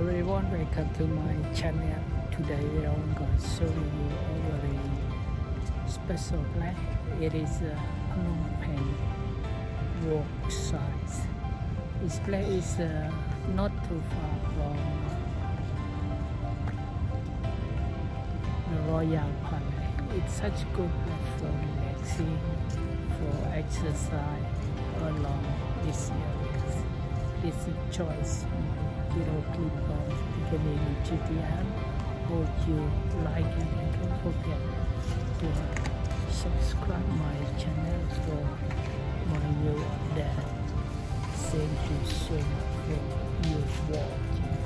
everyone, welcome to my channel. Today I'm going to show you a very special place. It is Phnom Penh walk site. This place is not too far from the Royal Palace. It's such good place for relaxing, for exercise along this area. It's a choice. Little clip on beginning in GTM. Hope you like it and don't forget to subscribe my channel for my new update. Thank you so much for your watching.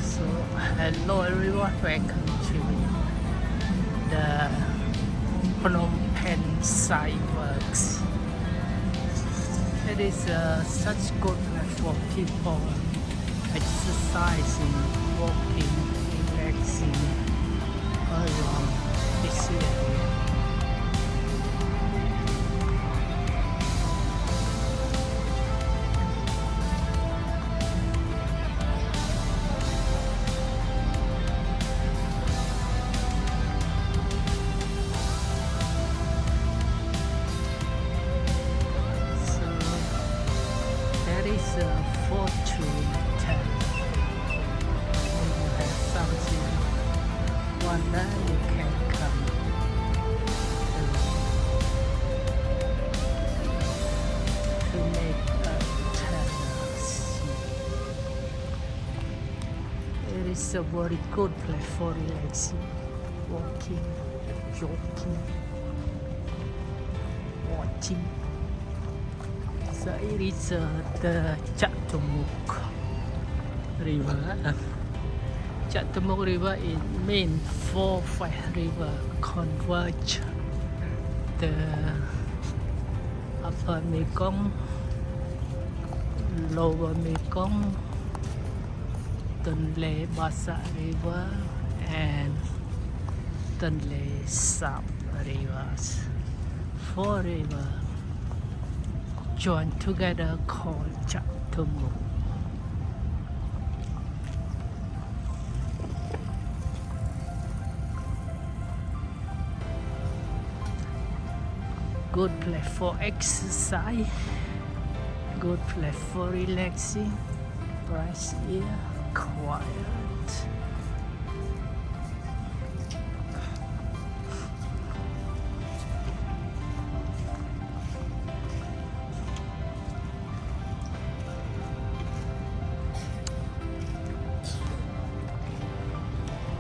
So hello everyone, welcome to the Phnom Penh site works. It is such good place for people exercising, walking, relaxing around this area. It's a fortune teller. When you have something, one day you can come to make a teller see. It is a very good place for relaxing, walking, jogging, watching. So it is the Chaktomuk river. Chaktomuk river is main four river converge the upper Mekong, lower Mekong, Tonle Basa river and Tonle Sap rivers. Four rivers joined together called Chaktomuk. Good place for exercise, good place for relaxing, fresh air, quiet.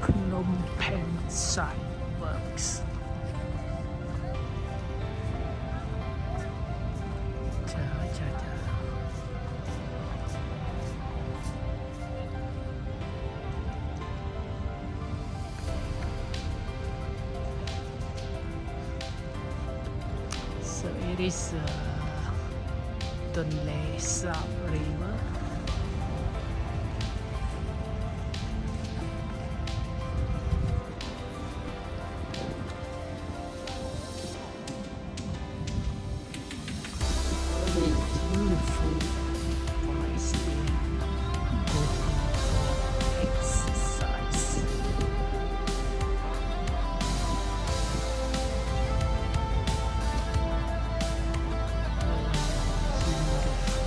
Phnom Penh site works. So it is Tonle Sap river. Beautiful nice day, good for exercise. Beautiful.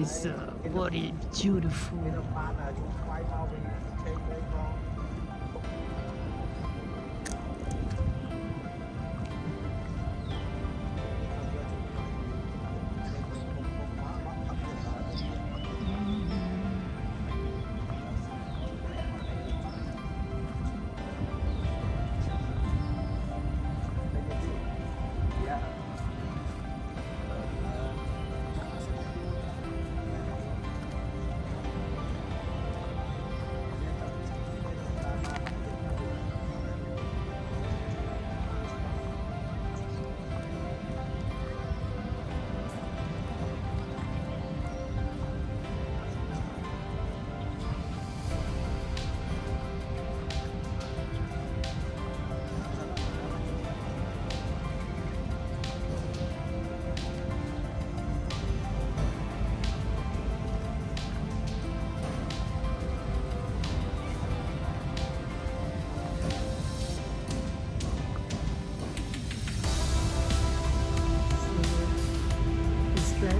is very beautiful.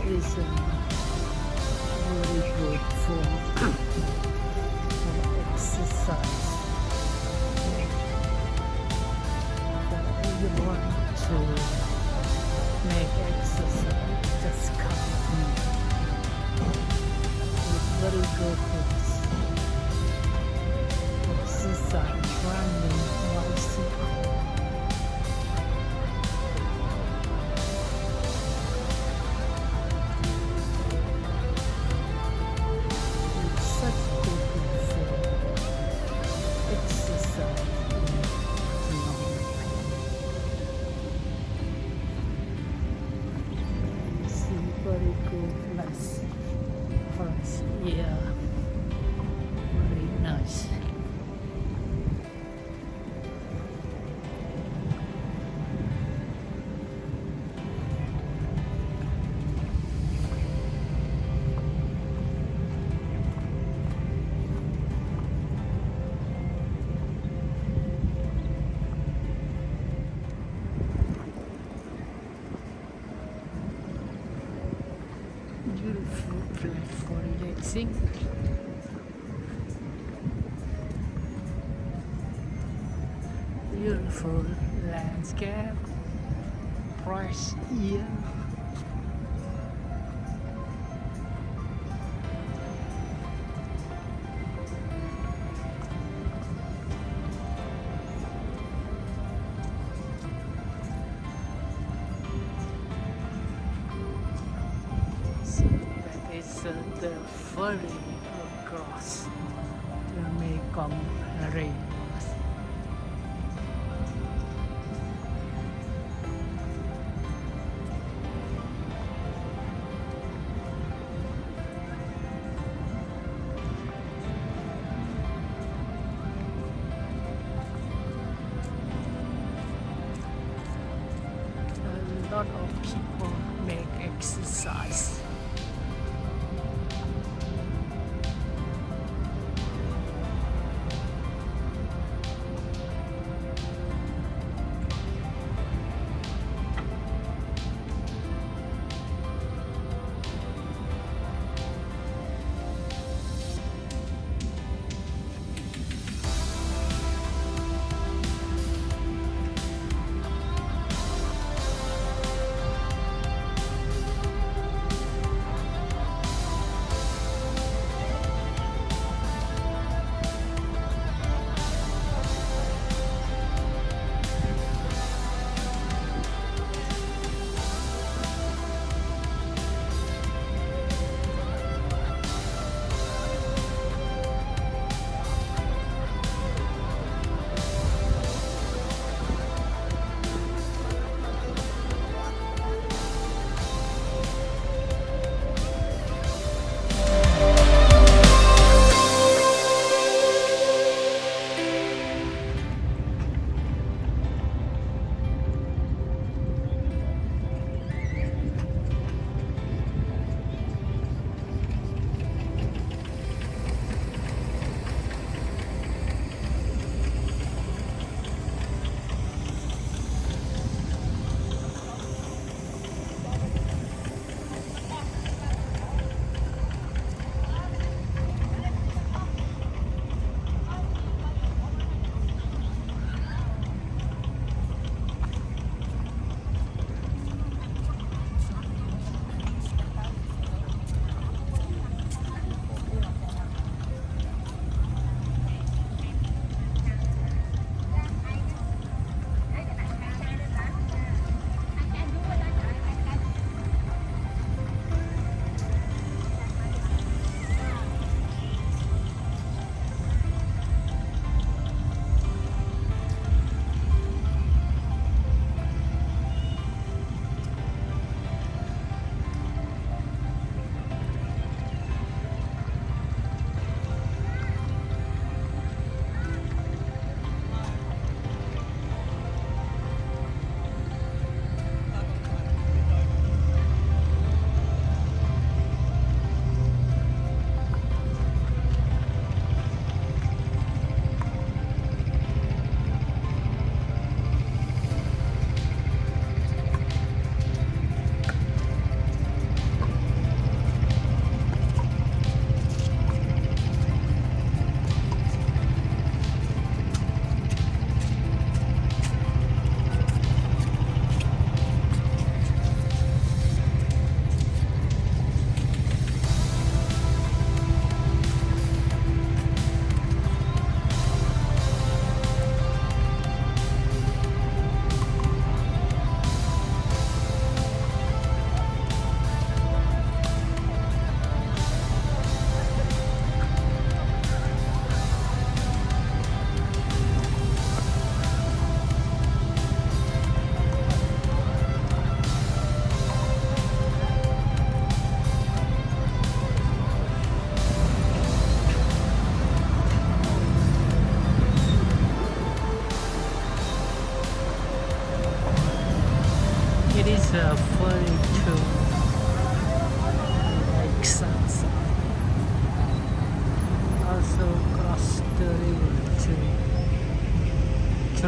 Is very good for exercise. For everyone to make exercise, just come here. It's very good for exercise, running, bicycle. Very good place. Yeah, very nice. Beautiful place for relaxing. Beautiful landscape. Fresh air. The ferry across the Mekong River. A lot of people make exercise.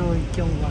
Thôi chung vào